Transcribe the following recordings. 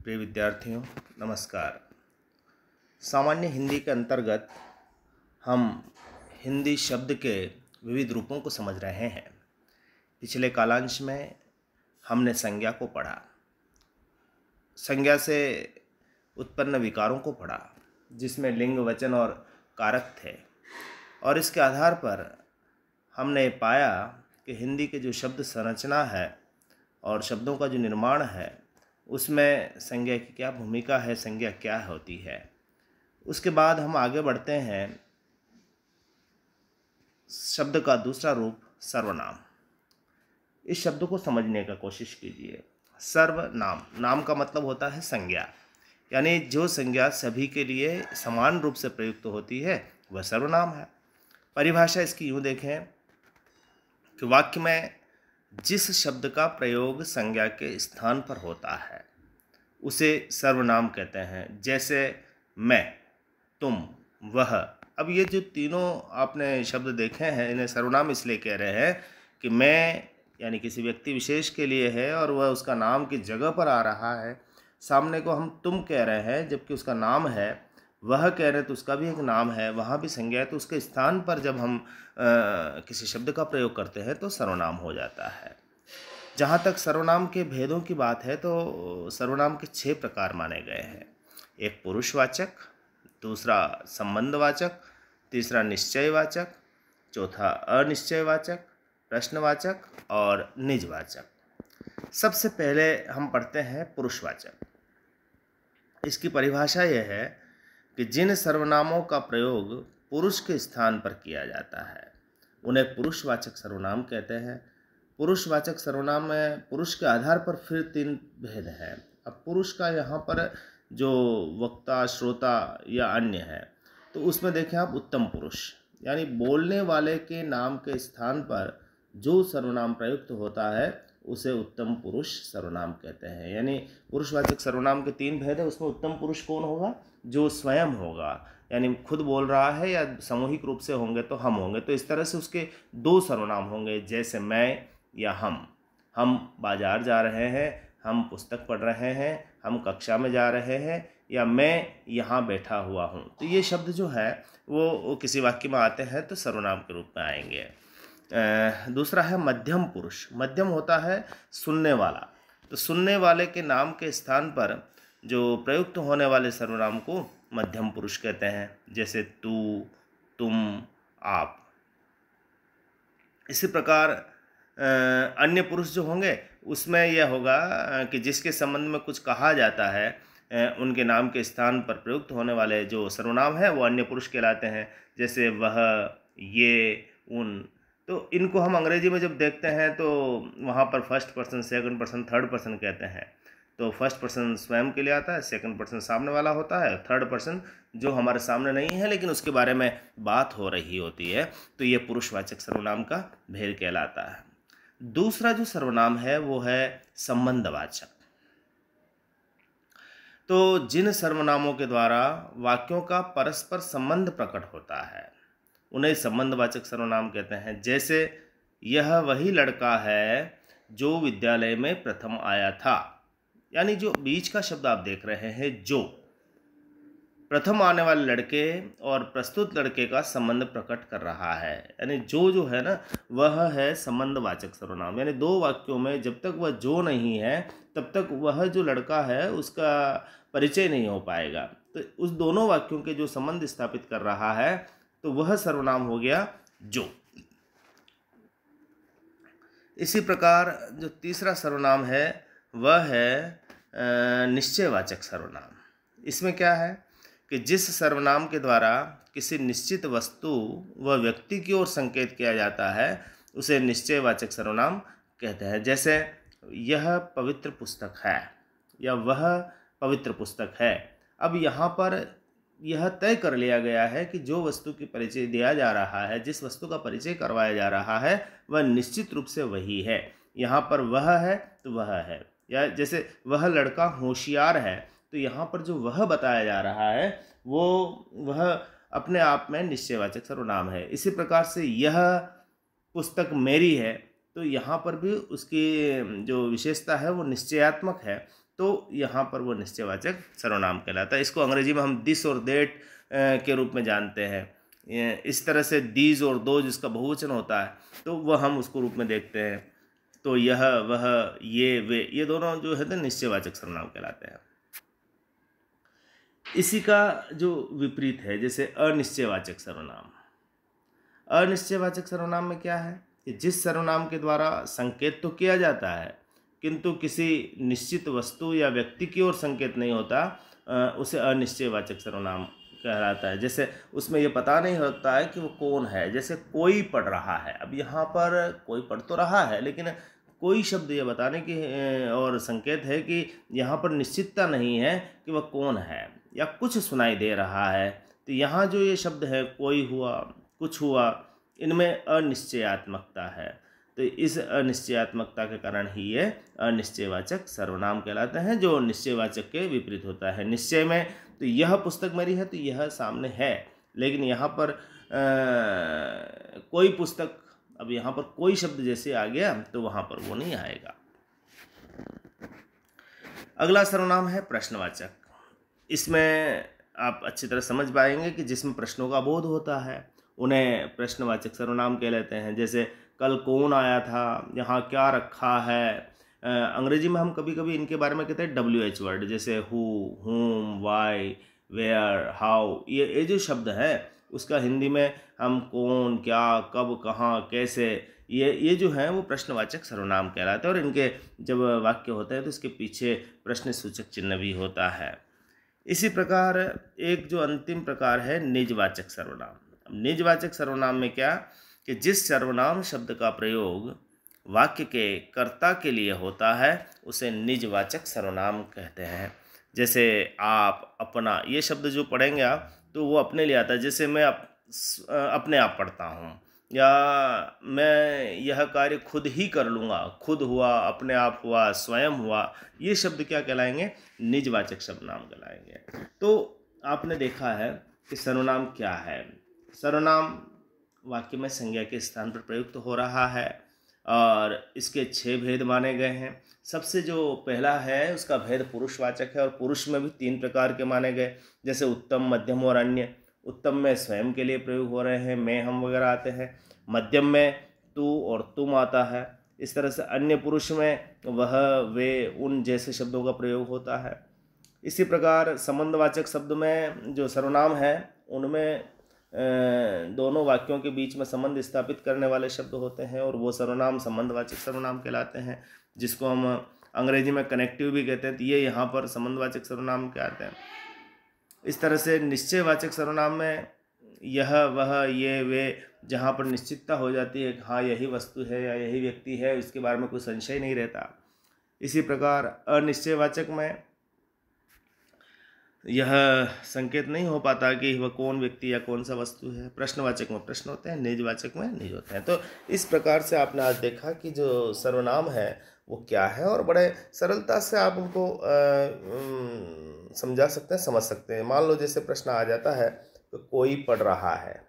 प्रिय विद्यार्थियों, नमस्कार। सामान्य हिंदी के अंतर्गत हम हिंदी शब्द के विविध रूपों को समझ रहे हैं। पिछले कालांश में हमने संज्ञा को पढ़ा, संज्ञा से उत्पन्न विकारों को पढ़ा, जिसमें लिंग, वचन और कारक थे, और इसके आधार पर हमने पाया कि हिंदी के जो शब्द संरचना है और शब्दों का जो निर्माण है उसमें संज्ञा की क्या भूमिका है, संज्ञा क्या होती है। उसके बाद हम आगे बढ़ते हैं। शब्द का दूसरा रूप सर्वनाम। इस शब्द को समझने का कोशिश कीजिए। सर्वनाम, नाम का मतलब होता है संज्ञा, यानी जो संज्ञा सभी के लिए समान रूप से प्रयुक्त होती है वह सर्वनाम है। परिभाषा इसकी यूँ देखें कि वाक्य में जिस शब्द का प्रयोग संज्ञा के स्थान पर होता है उसे सर्वनाम कहते हैं। जैसे मैं, तुम, वह। अब ये जो तीनों आपने शब्द देखे हैं, इन्हें सर्वनाम इसलिए कह रहे हैं कि मैं यानी किसी व्यक्ति विशेष के लिए है और वह उसका नाम की जगह पर आ रहा है। सामने को हम तुम कह रहे हैं जबकि उसका नाम है, वह कह रहे हैं तो उसका भी एक नाम है, वहाँ भी संज्ञा है, तो उसके स्थान पर जब हम किसी शब्द का प्रयोग करते हैं तो सर्वनाम हो जाता है। जहाँ तक सर्वनाम के भेदों की बात है तो सर्वनाम के 6 प्रकार माने गए हैं। एक पुरुषवाचक, दूसरा संबंधवाचक, तीसरा निश्चयवाचक, चौथा अनिश्चयवाचक, प्रश्नवाचक और निजवाचक। सबसे पहले हम पढ़ते हैं पुरुषवाचक। इसकी परिभाषा यह है कि जिन सर्वनामों का प्रयोग पुरुष के स्थान पर किया जाता है उन्हें पुरुषवाचक सर्वनाम कहते हैं। पुरुषवाचक सर्वनाम में पुरुष के आधार पर फिर 3 भेद हैं। अब पुरुष का यहाँ पर जो वक्ता, श्रोता या अन्य है, तो उसमें देखें आप उत्तम पुरुष, यानी बोलने वाले के नाम के स्थान पर जो सर्वनाम प्रयुक्त होता है उसे उत्तम पुरुष सर्वनाम कहते हैं। यानी पुरुषवाचक सर्वनाम के 3 भेद है। उसमें उत्तम पुरुष कौन होगा? जो स्वयं होगा, यानी खुद बोल रहा है, या सामूहिक रूप से होंगे तो हम होंगे। तो इस तरह से उसके 2 सर्वनाम होंगे, जैसे मैं या हम बाजार जा रहे हैं, हम पुस्तक पढ़ रहे हैं, हम कक्षा में जा रहे हैं, या मैं यहाँ बैठा हुआ हूँ। तो ये शब्द जो है वो किसी वाक्य में आते हैं तो सर्वनाम के रूप में आएंगे। दूसरा है मध्यम पुरुष। मध्यम होता है सुनने वाला, तो सुनने वाले के नाम के स्थान पर जो प्रयुक्त होने वाले सर्वनाम को मध्यम पुरुष कहते हैं, जैसे तू, तुम, आप। इसी प्रकार अन्य पुरुष जो होंगे उसमें यह होगा कि जिसके संबंध में कुछ कहा जाता है उनके नाम के स्थान पर प्रयुक्त होने वाले जो सर्वनाम है वो अन्य पुरुष कहलाते हैं, जैसे वह, ये, उन। तो इनको हम अंग्रेजी में जब देखते हैं तो वहाँ पर first person, second person, third person कहते हैं। तो फर्स्ट पर्सन स्वयं के लिए आता है, सेकंड पर्सन सामने वाला होता है, थर्ड पर्सन जो हमारे सामने नहीं है लेकिन उसके बारे में बात हो रही होती है। तो ये पुरुषवाचक सर्वनाम का भेद कहलाता है। दूसरा जो सर्वनाम है वो है संबंधवाचक। तो जिन सर्वनामों के द्वारा वाक्यों का परस्पर संबंध प्रकट होता है उन्हें संबंधवाचक सर्वनाम कहते हैं। जैसे यह वही लड़का है जो विद्यालय में प्रथम आया था, यानी जो बीच का शब्द आप देख रहे हैं, जो प्रथम आने वाले लड़के और प्रस्तुत लड़के का संबंध प्रकट कर रहा है, यानी जो है ना वह है संबंधवाचक सर्वनाम। यानी 2 वाक्यों में जब तक वह जो नहीं है तब तक वह जो लड़का है उसका परिचय नहीं हो पाएगा। तो उस दोनों वाक्यों के जो संबंध स्थापित कर रहा है तो वह सर्वनाम हो गया जो। इसी प्रकार जो तीसरा सर्वनाम है वह है निश्चयवाचक सर्वनाम। इसमें क्या है कि जिस सर्वनाम के द्वारा किसी निश्चित वस्तु व व्यक्ति की ओर संकेत किया जाता है उसे निश्चयवाचक सर्वनाम कहते हैं। जैसे यह पवित्र पुस्तक है या वह पवित्र पुस्तक है। अब यहाँ पर यह तय कर लिया गया है कि जो वस्तु की परिचय दिया जा रहा है, जिस वस्तु का परिचय करवाया जा रहा है वह निश्चित रूप से वही है। यहाँ पर वह है तो वह है, या जैसे वह लड़का होशियार है, तो यहाँ पर जो वह बताया जा रहा है वह अपने आप में निश्चयवाचक सर्वनाम है। इसी प्रकार से यह पुस्तक मेरी है, तो यहाँ पर भी उसकी जो विशेषता है वो निश्चयात्मक है, तो यहाँ पर वो निश्चयवाचक सर्वनाम कहलाता है। इसको अंग्रेजी में हम दिस और दैट के रूप में जानते हैं। इस तरह से दीज और दो जिसका बहुवचन होता है तो वह हम उसको रूप में देखते हैं। तो यह, वह, ये, वे, ये दोनों जो है तो निश्चयवाचक सर्वनाम कहलाते हैं। इसी का जो विपरीत है जैसे अनिश्चयवाचक सर्वनाम। अनिश्चयवाचक सर्वनाम में क्या है कि जिस सर्वनाम के द्वारा संकेत तो किया जाता है किंतु किसी निश्चित वस्तु या व्यक्ति की ओर संकेत नहीं होता, उसे अनिश्चयवाचक सर्वनाम कहलाता है। जैसे उसमें ये पता नहीं होता है कि वो कौन है। जैसे कोई पढ़ रहा है, अब यहाँ पर कोई पढ़ तो रहा है लेकिन कोई शब्द ये बताने की और संकेत है कि यहाँ पर निश्चितता नहीं है कि वह कौन है, या कुछ सुनाई दे रहा है। तो यहाँ जो ये शब्द है कोई हुआ, कुछ हुआ, इनमें अनिश्चयात्मकता है। तो इस अनिश्चयात्मकता के कारण ही ये अनिश्चयवाचक सर्वनाम कहलाते हैं, जो निश्चयवाचक के विपरीत होता है। निश्चय में तो यह पुस्तक मेरी है तो यह सामने है, लेकिन यहाँ पर कोई पुस्तक, अब यहाँ पर कोई शब्द जैसे आ गया तो वहाँ पर वो नहीं आएगा। अगला सर्वनाम है प्रश्नवाचक। इसमें आप अच्छी तरह समझ पाएंगे कि जिसमें प्रश्नों का बोध होता है उन्हें प्रश्नवाचक सर्वनाम कह लेते हैं। जैसे कल कौन आया था, यहाँ क्या रखा है। अंग्रेजी में हम कभी कभी इनके बारे में कहते हैं WH वर्ड, जैसे हु, हुम, वाई, वेयर, हाउ। ये जो शब्द है उसका हिंदी में हम कौन, क्या, कब, कहाँ, कैसे, ये जो है वो प्रश्नवाचक सर्वनाम कहलाते हैं। और इनके जब वाक्य होते हैं तो इसके पीछे प्रश्न सूचक चिन्ह भी होता है। इसी प्रकार एक जो अंतिम प्रकार है निजवाचक सर्वनाम। अब निजवाचक सर्वनाम में क्या कि जिस सर्वनाम शब्द का प्रयोग वाक्य के कर्ता के लिए होता है उसे निजवाचक सर्वनाम कहते हैं। जैसे आप, अपना, ये शब्द जो पढ़ेंगे आप तो वो अपने लिए आता है। जैसे मैं अपने आप पढ़ता हूँ, या मैं यह कार्य खुद ही कर लूँगा। खुद हुआ, अपने आप हुआ, स्वयं हुआ, ये शब्द क्या कहलाएंगे? निजवाचक सर्वनाम कहलाएंगे। तो आपने देखा है कि सर्वनाम क्या है। सर्वनाम वाक्य में संज्ञा के स्थान पर प्रयुक्त हो रहा है और इसके 6 भेद माने गए हैं। सबसे जो पहला है उसका भेद पुरुषवाचक है, और पुरुष में भी 3 प्रकार के माने गए, जैसे उत्तम, मध्यम और अन्य। उत्तम में स्वयं के लिए प्रयोग हो रहे हैं, मैं, हम वगैरह आते हैं। मध्यम में तू और तुम आता है। इस तरह से अन्य पुरुष में वह, वे, उन जैसे शब्दों का प्रयोग होता है। इसी प्रकार संबंधवाचक शब्द में जो सर्वनाम है उनमें दोनों वाक्यों के बीच में संबंध स्थापित करने वाले शब्द होते हैं, और वो सर्वनाम संबंधवाचक सर्वनाम कहलाते हैं, जिसको हम अंग्रेजी में कनेक्टिव भी कहते हैं। तो ये यहाँ पर संबंधवाचक सर्वनाम कहते हैं। इस तरह से निश्चयवाचक सर्वनाम में यह, वह, ये, वे, जहाँ पर निश्चितता हो जाती है हाँ यही वस्तु है या यही व्यक्ति है, इसके बारे में कोई संशय नहीं रहता। इसी प्रकार अनिश्चयवाचक में यह संकेत नहीं हो पाता कि वह कौन व्यक्ति या कौन सा वस्तु है। प्रश्नवाचक में प्रश्न होते हैं, निजवाचक में निज होते हैं। तो इस प्रकार से आपने आज देखा कि जो सर्वनाम है वो क्या है, और बड़े सरलता से आप उनको समझा सकते हैं, समझ सकते हैं। मान लो जैसे प्रश्न आ जाता है तो कोई पढ़ रहा है।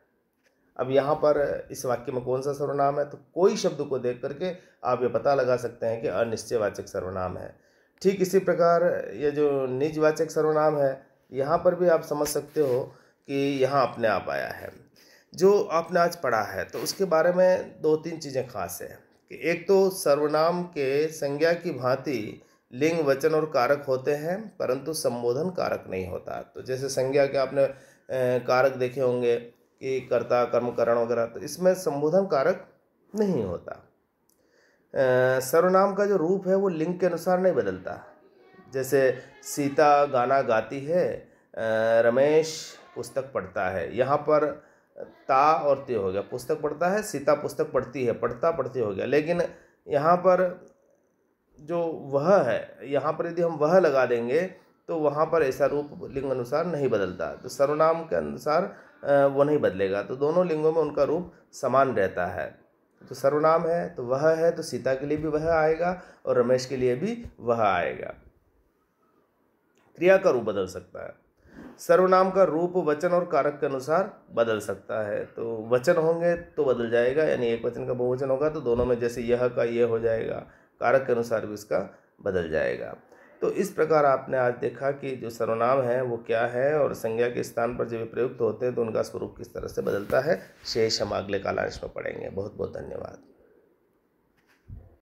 अब यहाँ पर इस वाक्य में कौन सा सर्वनाम है, तो कोई शब्द को देख करके आप ये पता लगा सकते हैं कि अनिश्चयवाचक सर्वनाम है। ठीक इसी प्रकार ये जो निजवाचक सर्वनाम है यहाँ पर भी आप समझ सकते हो कि यहाँ अपने आप आया है। जो आपने आज पढ़ा है तो उसके बारे में 2-3 चीज़ें खास है कि एक तो सर्वनाम के संज्ञा की भांति लिंग, वचन और कारक होते हैं, परंतु संबोधन कारक नहीं होता। तो जैसे संज्ञा के आपने कारक देखे होंगे कि कर्ता, कर्म, करण वगैरह, तो इसमें संबोधन कारक नहीं होता। सर्वनाम का जो रूप है वो लिंग के अनुसार नहीं बदलता। जैसे सीता गाना गाती है, रमेश पुस्तक पढ़ता है। यहाँ पर ता और ते हो गया, पुस्तक पढ़ता है, सीता पुस्तक पढ़ती है, पढ़ता पढ़ती हो गया। लेकिन यहाँ पर जो वह है, यहाँ पर यदि हम वह लगा देंगे तो वहाँ पर ऐसा रूप लिंग अनुसार नहीं बदलता। तो सर्वनाम के अनुसार वो नहीं बदलेगा, तो दोनों लिंगों में उनका रूप समान रहता है। तो सर्वनाम है तो वह है, तो सीता के लिए भी वह आएगा और रमेश के लिए भी वह आएगा। क्रिया का रूप बदल सकता है। सर्वनाम का रूप वचन और कारक के अनुसार बदल सकता है। तो वचन होंगे तो बदल जाएगा, यानी एक वचन का बहुवचन होगा तो दोनों में जैसे यह का ये हो जाएगा, कारक के अनुसार भी इसका बदल जाएगा। तो इस प्रकार आपने आज देखा कि जो सर्वनाम है वो क्या है और संज्ञा के स्थान पर जब वे प्रयुक्त होते हैं तो उनका स्वरूप किस तरह से बदलता है। शेष हम अगले कालांश में पढ़ेंगे। बहुत बहुत धन्यवाद।